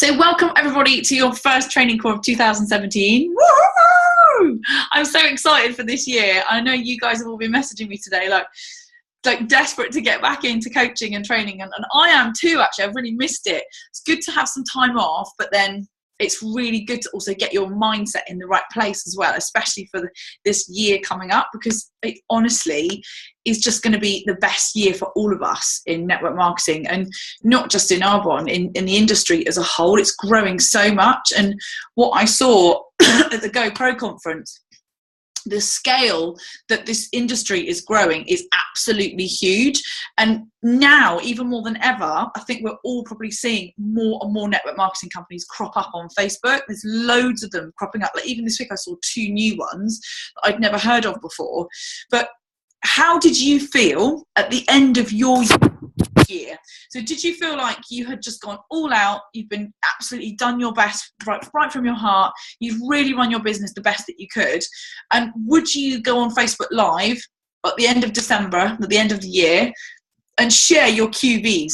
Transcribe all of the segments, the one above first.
So welcome everybody to your first training call of 2017. Woo-hoo! I'm so excited for this year. I know you guys have all been messaging me today like desperate to get back into coaching and training, and I am too, actually. I've really missed it. It's good to have some time off, but then it's really good to also get your mindset in the right place as well, especially for this year coming up, because it honestly is just going to be the best year for all of us in network marketing, and not just in Arbonne, in the industry as a whole. It's growing so much, and what I saw at the Go Pro conference, the scale that this industry is growing is absolutely huge. And now, even more than ever, I think we're all probably seeing more and more network marketing companies crop up on Facebook. There's loads of them cropping up. Like even this week, I saw 2 new ones that I'd never heard of before. But how did you feel at the end of your year? So did you feel like you had just gone all out, you've been absolutely done your best right from your heart, you've really run your business the best that you could, and would you go on Facebook Live at the end of December, at the end of the year, and share your QVs?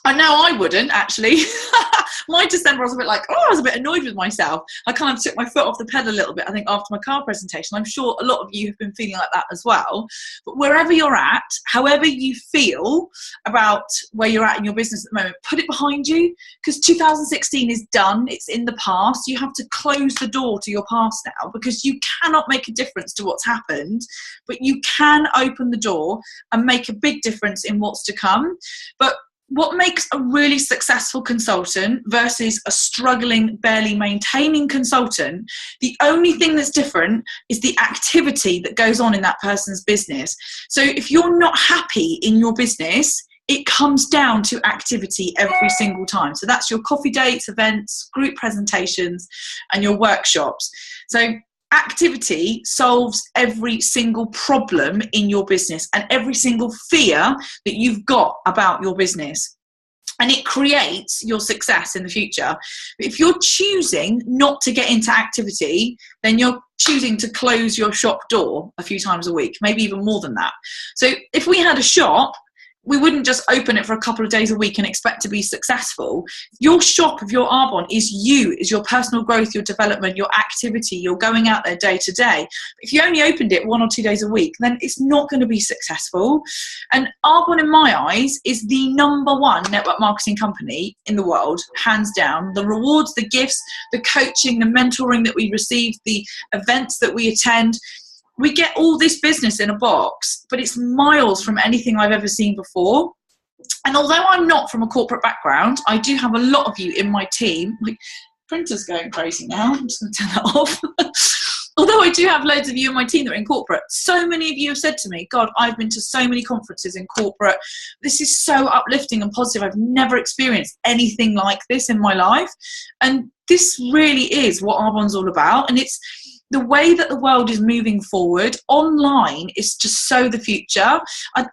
I know I wouldn't, actually. My December, I was a bit like, I was a bit annoyed with myself. I kind of took my foot off the pedal a little bit, I think, after my car presentation. I'm sure a lot of you have been feeling like that as well. But wherever you're at, however you feel about where you're at in your business at the moment, put it behind you, because 2016 is done. It's in the past. You have to close the door to your past now, because you cannot make a difference to what's happened, but you can open the door and make a big difference in what's to come. But what makes a really successful consultant versus a struggling, barely maintaining consultant, the only thing that's different is the activity that goes on in that person's business. So if you're not happy in your business, it comes down to activity every single time. So that's your coffee dates, events, group presentations, and your workshops. So activity solves every single problem in your business and every single fear that you've got about your business. And it creates your success in the future. But if you're choosing not to get into activity, then you're choosing to close your shop door a few times a week, maybe even more than that. So if we had a shop, we wouldn't just open it for a couple of days a week and expect to be successful. Your shop of your Arbonne is you, is your personal growth, your development, your activity. You're going out there day to day. If you only opened it 1 or 2 days a week, then it's not going to be successful. And Arbonne, in my eyes, is the #1 network marketing company in the world, hands down. The rewards, the gifts, the coaching, the mentoring that we receive, the events that we attend, we get all this business in a box, but it's miles from anything I've ever seen before. And although I'm not from a corporate background, I do have a lot of you in my team. My printer's going crazy now. I'm just going to turn that off. Although I do have loads of you in my team that are in corporate, so many of you have said to me, God, I've been to so many conferences in corporate. This is so uplifting and positive. I've never experienced anything like this in my life. And this really is what Arbonne's all about. And it's the way that the world is moving forward. Online is just so the future.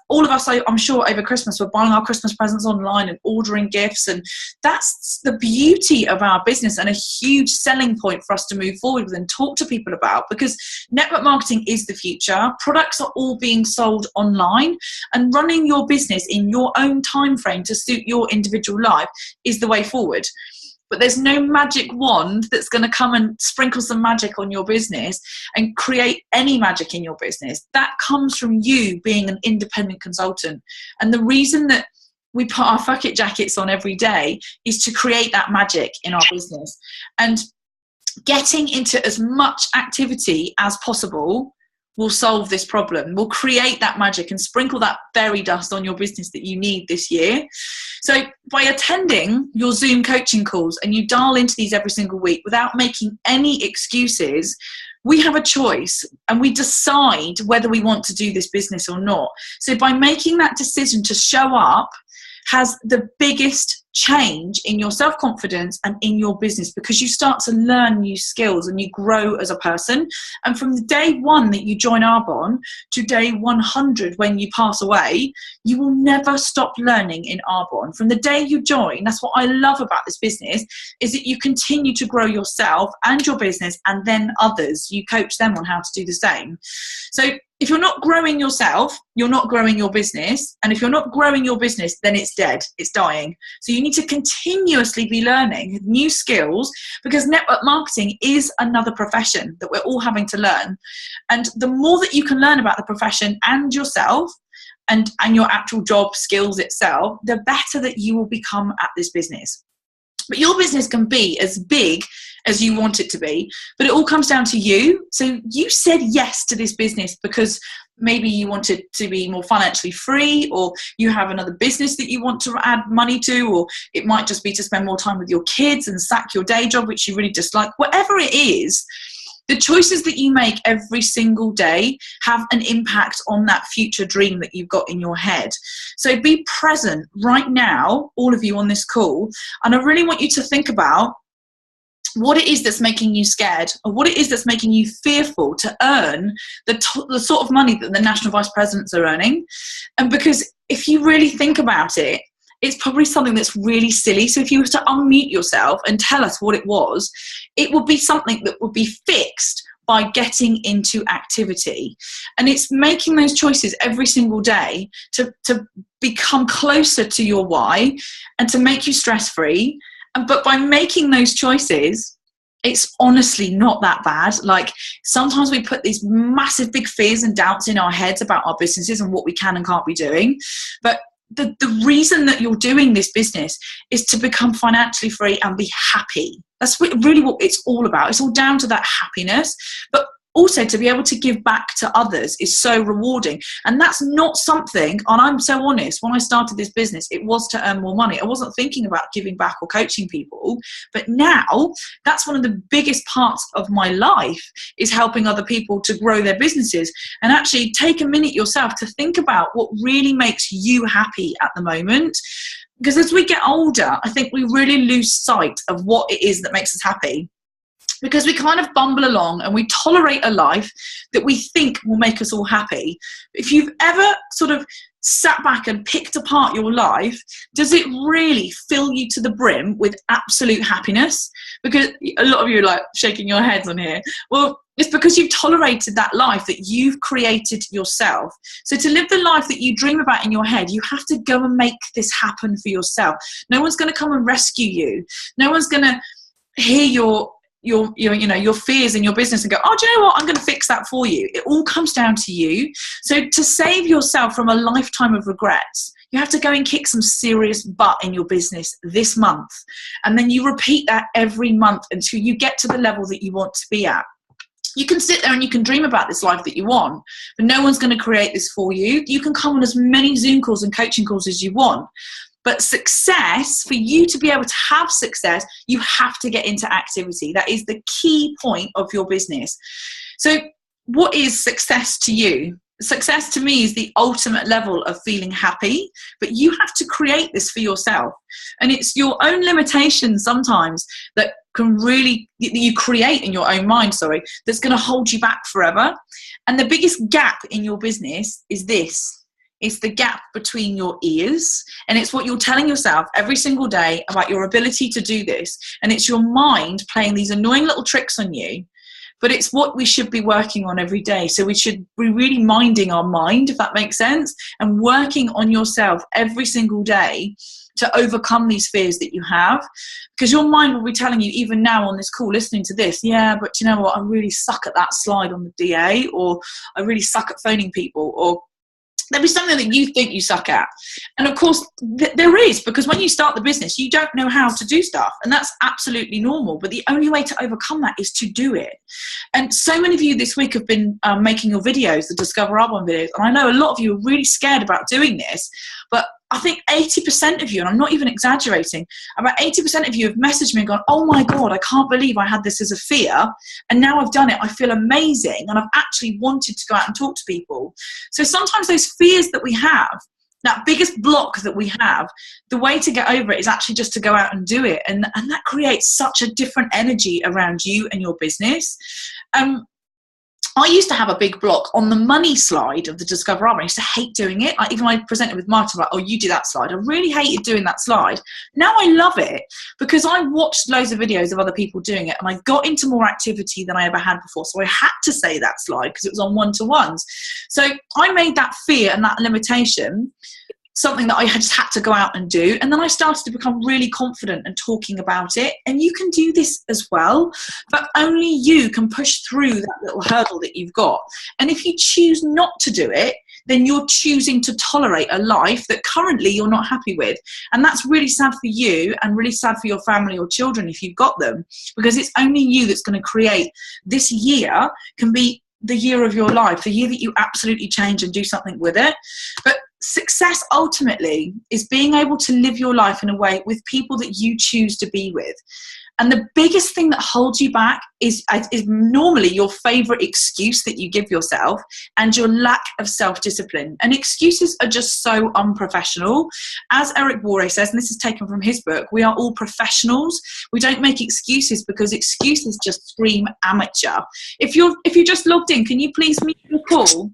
All of us, I'm sure, over Christmas, we're buying our Christmas presents online and ordering gifts. And that's the beauty of our business and a huge selling point for us to move forward with and talk to people about, because network marketing is the future. Products are all being sold online, and running your business in your own time frame to suit your individual life is the way forward. But there's no magic wand that's going to come and sprinkle some magic on your business and create any magic in your business. That comes from you being an independent consultant. And the reason that we put our fuck it jackets on every day is to create that magic in our business. And getting into as much activity as possible will solve this problem, will create that magic and sprinkle that fairy dust on your business that you need this year. So by attending your Zoom coaching calls, and you dial into these every single week without making any excuses, we have a choice and we decide whether we want to do this business or not. So by making that decision to show up has the biggest change in your self-confidence and in your business, because you start to learn new skills and you grow as a person. And from the day 1 that you join Arbonne to day 100 when you pass away, you will never stop learning in Arbonne. From the day you join, that's what I love about this business, is that you continue to grow yourself and your business, and then others. You coach them on how to do the same. So if you're not growing yourself, you're not growing your business. And if you're not growing your business, then it's dead, it's dying. So you need to continuously be learning new skills, because network marketing is another profession that we're all having to learn. And the more that you can learn about the profession and yourself, and your actual job skills itself, the better that you will become at this business. But your business can be as big as you want it to be, but it all comes down to you. So you said yes to this business because maybe you wanted to be more financially free, or you have another business that you want to add money to, or it might just be to spend more time with your kids and sack your day job, which you really dislike. Whatever it is, the choices that you make every single day have an impact on that future dream that you've got in your head. So be present right now, all of you on this call, and I really want you to think about what it is that's making you scared, or what it is that's making you fearful to earn the sort of money that the national vice presidents are earning. And because if you really think about it, it's probably something that's really silly. So if you were to unmute yourself and tell us what it was, it would be something that would be fixed by getting into activity. And it's making those choices every single day to become closer to your why and to make you stress-free. But by making those choices, it's honestly not that bad. Like, sometimes we put these massive big fears and doubts in our heads about our businesses and what we can and can't be doing. But the reason that you're doing this business is to become financially free and be happy. That's really what it's all about. It's all down to that happiness. But also to be able to give back to others is so rewarding. And that's not something, and I'm so honest, when I started this business, it was to earn more money. I wasn't thinking about giving back or coaching people. But now that's one of the biggest parts of my life, is helping other people to grow their businesses. And actually take a minute yourself to think about what really makes you happy at the moment. Because as we get older, I think we really lose sight of what it is that makes us happy. Because we kind of bumble along and we tolerate a life that we think will make us all happy. If you've ever sort of sat back and picked apart your life, does it really fill you to the brim with absolute happiness? Because a lot of you are like shaking your heads on here. Well, it's because you've tolerated that life that you've created yourself. So to live the life that you dream about in your head, you have to go and make this happen for yourself. No one's going to come and rescue you. No one's going to hear your fears in your business and go, oh, do you know what? I'm going to fix that for you. It all comes down to you. So to save yourself from a lifetime of regrets, you have to go and kick some serious butt in your business this month. And then you repeat that every month until you get to the level that you want to be at. You can sit there and you can dream about this life that you want, but no one's going to create this for you. You can come on as many Zoom calls and coaching calls as you want. But success, for you to be able to have success, you have to get into activity. That is the key point of your business. So what is success to you? Success to me is the ultimate level of feeling happy, but you have to create this for yourself. And it's your own limitations sometimes that you create in your own mind, that's going to hold you back forever. And the biggest gap in your business is this. It's the gap between your ears, and it's what you're telling yourself every single day about your ability to do this. And it's your mind playing these annoying little tricks on you, but it's what we should be working on every day. So we should be really minding our mind, if that makes sense, and working on yourself every single day to overcome these fears that you have. Because your mind will be telling you, even now on this call, listening to this, yeah, but you know what, I really suck at that slide on the DA, or I really suck at phoning people, or there'll be something that you think you suck at. And of course, there is, because when you start the business, you don't know how to do stuff. And that's absolutely normal. But the only way to overcome that is to do it. And so many of you this week have been making your videos, the Discover Arbonne videos. And I know a lot of you are really scared about doing this. But I think 80% of you, and I'm not even exaggerating, about 80% of you have messaged me and gone, oh my God, I can't believe I had this as a fear. And now I've done it. I feel amazing. And I've actually wanted to go out and talk to people. So sometimes those fears that we have, that biggest block that we have, the way to get over it is actually just to go out and do it. And that creates such a different energy around you and your business. I used to have a big block on the money slide of the Discover Arbonne. I used to hate doing it. Even when I presented with Martin, like, oh, you do that slide. I really hated doing that slide. Now I love it because I watched loads of videos of other people doing it, and I got into more activity than I ever had before. So I had to say that slide because it was on one-to-ones. So I made that fear and that limitation something that I just had to go out and do. And then I started to become really confident and talking about it. And you can do this as well, but only you can push through that little hurdle that you've got. And if you choose not to do it, then you're choosing to tolerate a life that currently you're not happy with. And that's really sad for you and really sad for your family or children if you've got them, because it's only you that's going to create. This year can be the year of your life, the year that you absolutely change and do something with it. But success ultimately is being able to live your life in a way with people that you choose to be with. And the biggest thing that holds you back is normally your favorite excuse that you give yourself and your lack of self-discipline. And excuses are just so unprofessional. As Eric Worre says, and this is taken from his book, we are all professionals. We don't make excuses because excuses just scream amateur. If you're just logged in, can you please mute the call?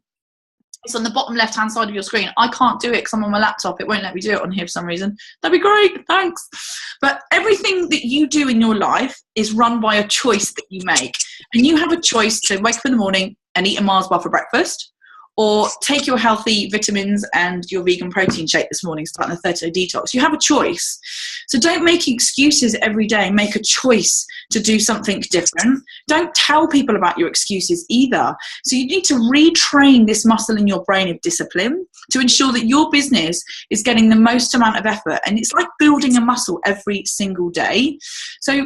It's on the bottom left-hand side of your screen. I can't do it because I'm on my laptop. It won't let me do it on here for some reason. That'd be great. Thanks. But everything that you do in your life is run by a choice that you make. And you have a choice to wake up in the morning and eat a Mars bar for breakfast, or take your healthy vitamins and your vegan protein shake this morning, starting a 30-day detox. You have a choice. So don't make excuses every day. Make a choice to do something different. Don't tell people about your excuses either. So you need to retrain this muscle in your brain of discipline to ensure that your business is getting the most amount of effort. And it's like building a muscle every single day. So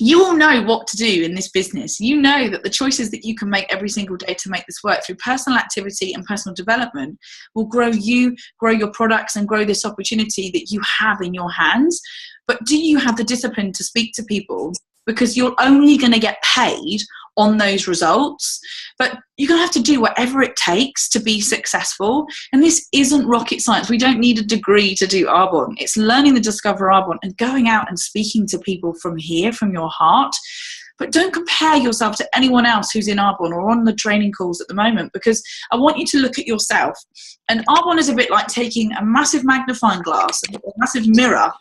you all know what to do in this business. You know that the choices that you can make every single day to make this work through personal activity and personal development will grow you, grow your products, and grow this opportunity that you have in your hands. But do you have the discipline to speak to people? Because you're only going to get paid on those results, but you're going to have to do whatever it takes to be successful. And this isn't rocket science. We don't need a degree to do Arbonne. It's learning the Discover Arbonne and going out and speaking to people from here, from your heart. But don't compare yourself to anyone else who's in Arbonne or on the training calls at the moment, because I want you to look at yourself. And Arbonne is a bit like taking a massive magnifying glass, a massive mirror,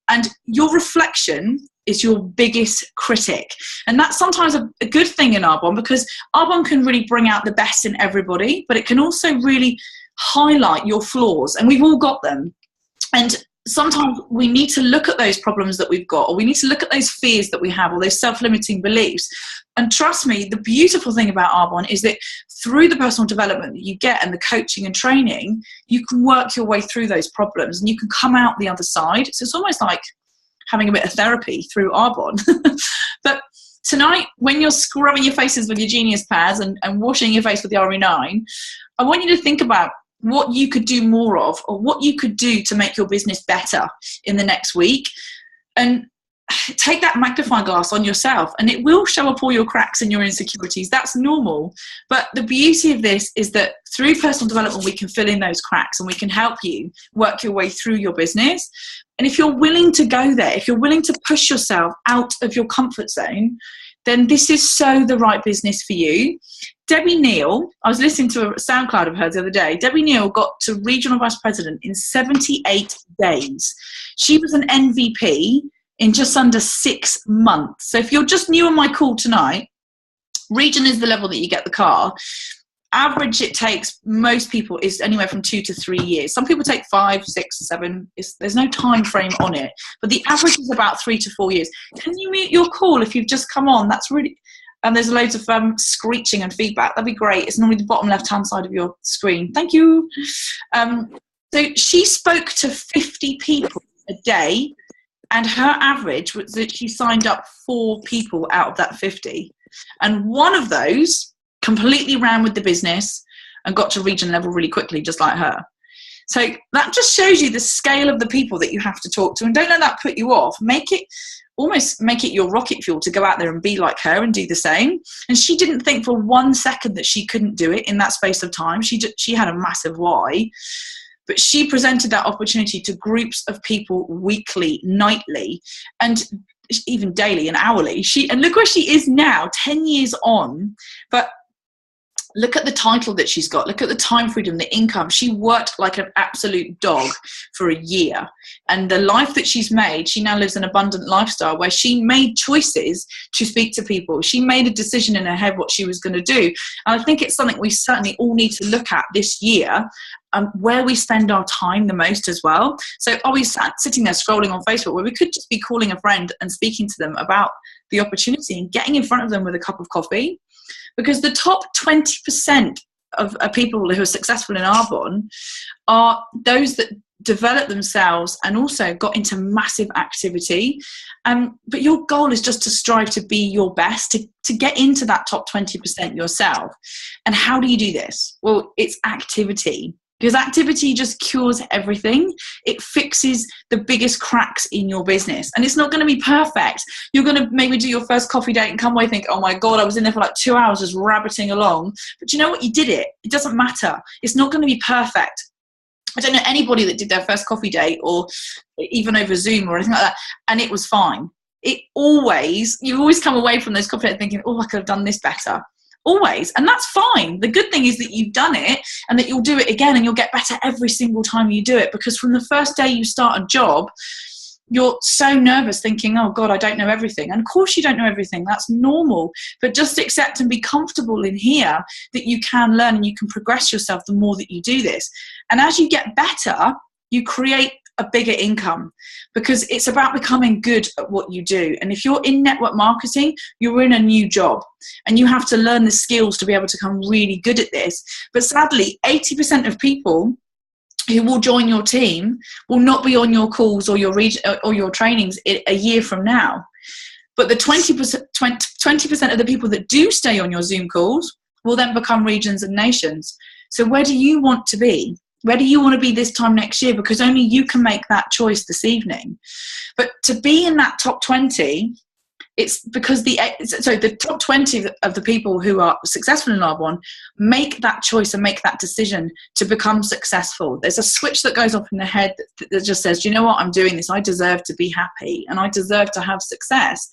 and your reflection is your biggest critic. And that's sometimes a good thing in Arbonne, because Arbonne can really bring out the best in everybody, but it can also really highlight your flaws, and we've all got them. And sometimes we need to look at those problems that we've got, or we need to look at those fears that we have, or those self-limiting beliefs. And trust me, the beautiful thing about Arbonne is that through the personal development that you get and the coaching and training, you can work your way through those problems and you can come out the other side. So it's almost like having a bit of therapy through Arbonne. But tonight, when you're scrubbing your faces with your Genius pads and washing your face with the RE9, I want you to think about what you could do more of, or what you could do to make your business better in the next week. And take that magnifying glass on yourself, and it will show up all your cracks and your insecurities. That's normal. But the beauty of this is that through personal development, we can fill in those cracks and we can help you work your way through your business. And if you're willing to go there, if you're willing to push yourself out of your comfort zone, then this is so the right business for you. Debbie Neal, I was listening to a SoundCloud of hers the other day. Debbie Neal got to regional vice president in 78 days. She was an MVP in just under 6 months. So if you're just new on my call tonight, region is the level that you get the car. Average it takes most people is anywhere from 2 to 3 years. Some people take 5, 6, 7. There's no time frame on it, but the average is about 3 to 4 years. Can you mute your call if you've just come on? That's really, and there's loads of screeching and feedback. That'd be great. It's normally the bottom left-hand side of your screen. Thank you. So she spoke to 50 people a day, and her average was that she signed up 4 people out of that 50. And one of those completely ran with the business and got to region level really quickly, just like her. So that just shows you the scale of the people that you have to talk to. And don't let that put you off. Almost make it your rocket fuel to go out there and be like her and do the same. And she didn't think for 1 second that she couldn't do it in that space of time. She had a massive why. But she presented that opportunity to groups of people weekly, nightly, and even daily and hourly. And look where she is now, 10 years on. But Look at the title that she's got. Look at the time freedom, the income. She worked like an absolute dog for a year. And the life that she's made, she now lives an abundant lifestyle where she made choices to speak to people. She made a decision in her head what she was going to do. And I think it's something we certainly all need to look at this year, where we spend our time the most as well. So are we sitting there scrolling on Facebook, where we could just be calling a friend and speaking to them about the opportunity and getting in front of them with a cup of coffee? Because the top 20% of people who are successful in Arbonne are those that develop themselves and also got into massive activity. But your goal is just to strive to be your best, to get into that top 20% yourself. And how do you do this? Well, it's activity. Because activity just cures everything. It fixes the biggest cracks in your business. And it's not going to be perfect. You're going to maybe do your first coffee date and come away and think, oh my God, I was in there for like 2 hours just rabbiting along. But you know what? You did it. It doesn't matter. It's not going to be perfect. I don't know anybody that did their first coffee date or even over Zoom or anything like that, and it was fine. You always come away from those coffee dates thinking, oh, I could have done this better. Always. And that's fine. The good thing is that you've done it and that you'll do it again and you'll get better every single time you do it, because from the first day you start a job, you're so nervous thinking, oh God, I don't know everything. And of course you don't know everything. That's normal. But just accept and be comfortable in here that you can learn and you can progress yourself the more that you do this. And as you get better, you create a bigger income, because it's about becoming good at what you do. And if you're in network marketing, you're in a new job and you have to learn the skills to be able to become really good at this. But sadly, 80% of people who will join your team will not be on your calls or your trainings a year from now. But the 20% of the people that do stay on your Zoom calls will then become regions and nations. So where do you want to be? Where do you want to be this time next year? Because only you can make that choice this evening. But to be in that top 20, it's because the top 20 of the people who are successful in Arbonne make that choice and make that decision to become successful. There's a switch that goes off in their head that just says, you know what, I'm doing this. I deserve to be happy and I deserve to have success.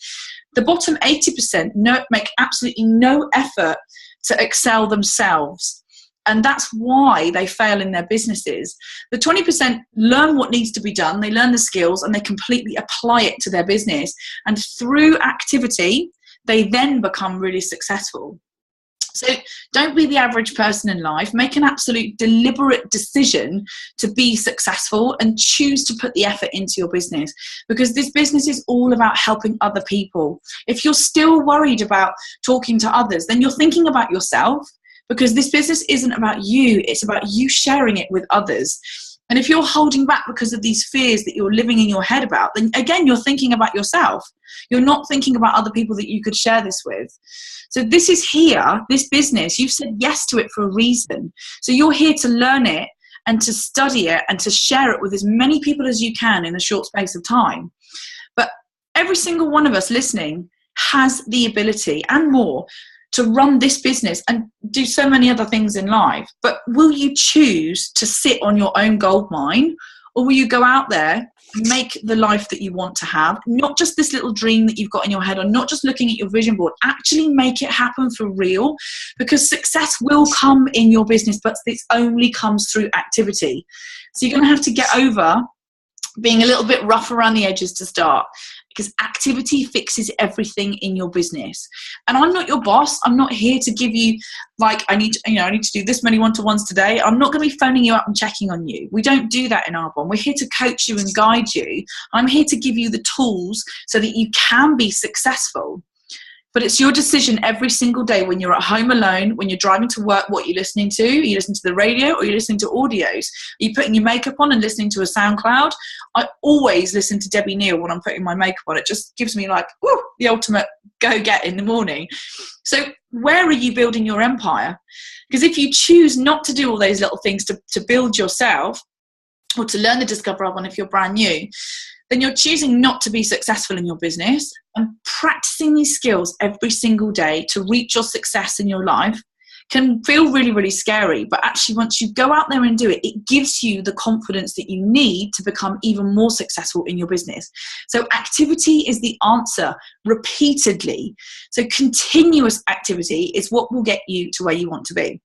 The bottom 80% make absolutely no effort to excel themselves. And that's why they fail in their businesses. The 20% learn what needs to be done, they learn the skills, and they completely apply it to their business. And through activity, they then become really successful. So don't be the average person in life. Make an absolute deliberate decision to be successful and choose to put the effort into your business, because this business is all about helping other people. If you're still worried about talking to others, then you're thinking about yourself. Because this business isn't about you, it's about you sharing it with others. And if you're holding back because of these fears that you're living in your head about, then again, you're thinking about yourself. You're not thinking about other people that you could share this with. So this is here, this business, you've said yes to it for a reason. So you're here to learn it and to study it and to share it with as many people as you can in a short space of time. But every single one of us listening has the ability and more to run this business and do so many other things in life. But will you choose to sit on your own gold mine, or will you go out there and make the life that you want to have? Not just this little dream that you've got in your head, or not just looking at your vision board, actually make it happen for real, because success will come in your business, but this only comes through activity. So you're going to have to get over being a little bit rough around the edges to start, because activity fixes everything in your business. And I'm not your boss. I'm not here to give you like, I need to do this many one-to-ones today. I'm not going to be phoning you up and checking on you. We don't do that in Arbonne. We're here to coach you and guide you. I'm here to give you the tools so that you can be successful. But it's your decision every single day when you're at home alone, when you're driving to work, what you're listening to. Are you listening to the radio or are you listening to audios? Are you putting your makeup on and listening to a SoundCloud? I always listen to Debbie Neal when I'm putting my makeup on. It just gives me like, woo, the ultimate go-get in the morning. So where are you building your empire? Because if you choose not to do all those little things to build yourself, or to learn the Discover Arbonne if you're brand new, then you're choosing not to be successful in your business. And practicing these skills every single day to reach your success in your life can feel really, really scary. But actually, once you go out there and do it, it gives you the confidence that you need to become even more successful in your business. So activity is the answer, repeatedly. So continuous activity is what will get you to where you want to be.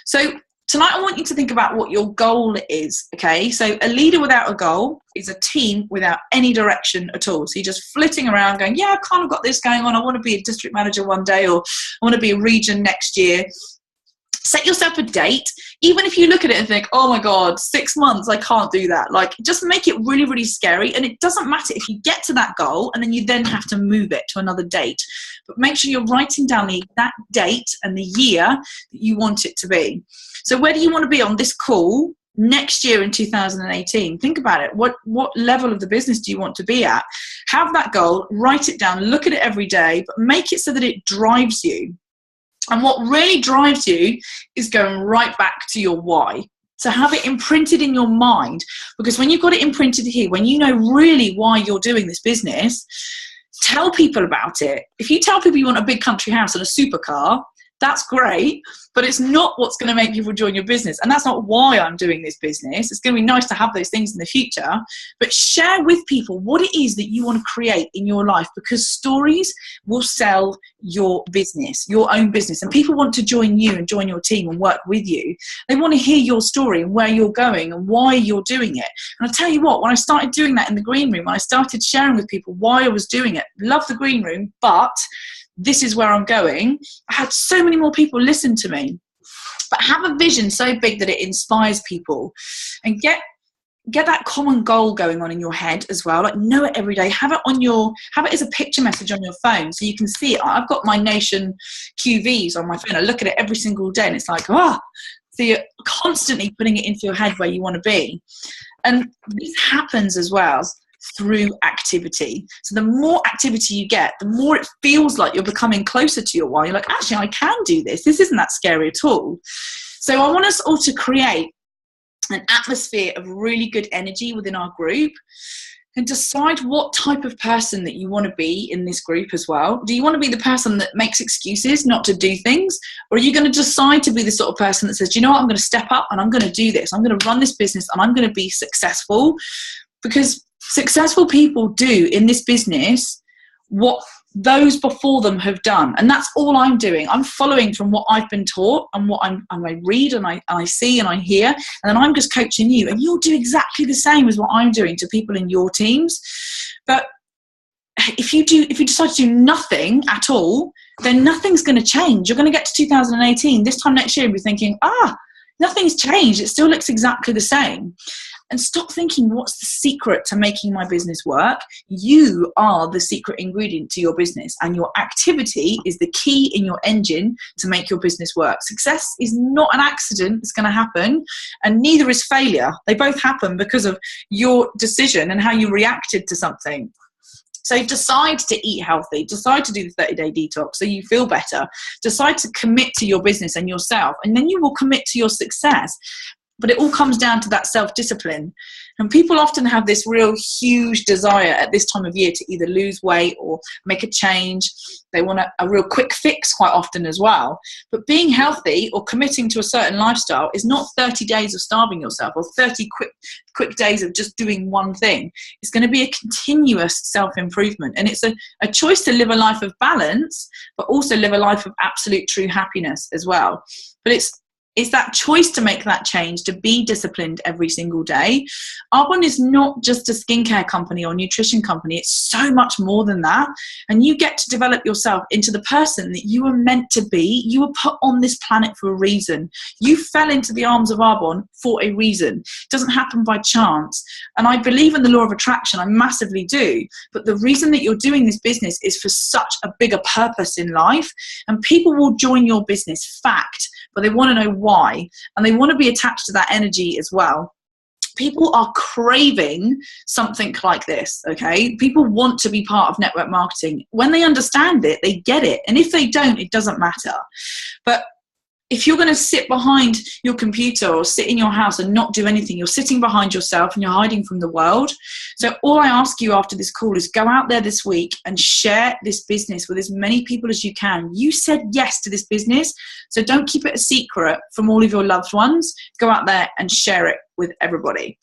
So tonight, I want you to think about what your goal is, okay? So a leader without a goal is a team without any direction at all. So you're just flitting around going, yeah, I kind of got this going on. I want to be a district manager one day, or I want to be a region next year. Set yourself a date. Even if you look at it and think, oh my God, 6 months, I can't do that. Like, just make it really, really scary. And it doesn't matter if you get to that goal and then you then have to move it to another date. But make sure you're writing down the exact date and the year that you want it to be. So where do you want to be on this call next year in 2018? Think about it. What level of the business do you want to be at? Have that goal, write it down, look at it every day, but make it so that it drives you. And what really drives you is going right back to your why. So have it imprinted in your mind, because when you've got it imprinted here, when you know really why you're doing this business, tell people about it. If you tell people you want a big country house and a supercar, that's great, but it's not what's going to make people join your business. And that's not why I'm doing this business. It's going to be nice to have those things in the future, but share with people what it is that you want to create in your life, because stories will sell your business, your own business. And people want to join you and join your team and work with you. They want to hear your story and where you're going and why you're doing it. And I'll tell you what, when I started doing that in the green room, when I started sharing with people why I was doing it, love the green room, but this is where I'm going, I had so many more people listen to me. But have a vision so big that it inspires people, and get that common goal going on in your head as well. Like, know it every day. Have it as a picture message on your phone so you can see it. I've got my Notion QVs on my phone. I look at it every single day and it's like, so you're constantly putting it into your head where you want to be. And this happens as well through activity. So the more activity you get, the more it feels like you're becoming closer to your why. You're like, actually, I can do this. This isn't that scary at all. So I want us all to create an atmosphere of really good energy within our group, and decide what type of person that you want to be in this group as well. Do you want to be the person that makes excuses not to do things? Or are you going to decide to be the sort of person that says, you know what, I'm going to step up and I'm going to do this. I'm going to run this business and I'm going to be successful? Because successful people do in this business what those before them have done, and that's all I'm doing. I'm following from what I've been taught and what I read and I see and I hear, and then I'm just coaching you, and you'll do exactly the same as what I'm doing to people in your teams. But if you decide to do nothing at all, then nothing's going to change. You're going to get to 2018 this time next year and be thinking, nothing's changed. It still looks exactly the same. And stop thinking, what's the secret to making my business work? You are the secret ingredient to your business, and your activity is the key in your engine to make your business work. Success is not an accident. It's going to happen, and neither is failure. They both happen because of your decision and how you reacted to something. So decide to eat healthy, decide to do the 30-day detox so you feel better, decide to commit to your business and yourself, and then you will commit to your success. But it all comes down to that self-discipline. And people often have this real huge desire at this time of year to either lose weight or make a change. They want a real quick fix quite often as well. But being healthy or committing to a certain lifestyle is not 30 days of starving yourself or 30 quick days of just doing one thing. It's going to be a continuous self-improvement. And it's a choice to live a life of balance, but also live a life of absolute true happiness as well. But it's that choice to make that change, to be disciplined every single day. Arbonne is not just a skincare company or nutrition company. It's so much more than that. And you get to develop yourself into the person that you were meant to be. You were put on this planet for a reason. You fell into the arms of Arbonne for a reason. It doesn't happen by chance. And I believe in the law of attraction. I massively do. But the reason that you're doing this business is for such a bigger purpose in life. And people will join your business, fact, but they want to know why, and they want to be attached to that energy as well. People are craving something like this, okay? People want to be part of network marketing. When they understand it, they get it. And if they don't, it doesn't matter. But if you're going to sit behind your computer or sit in your house and not do anything, you're sitting behind yourself and you're hiding from the world. So all I ask you after this call is go out there this week and share this business with as many people as you can. You said yes to this business, so don't keep it a secret from all of your loved ones. Go out there and share it with everybody.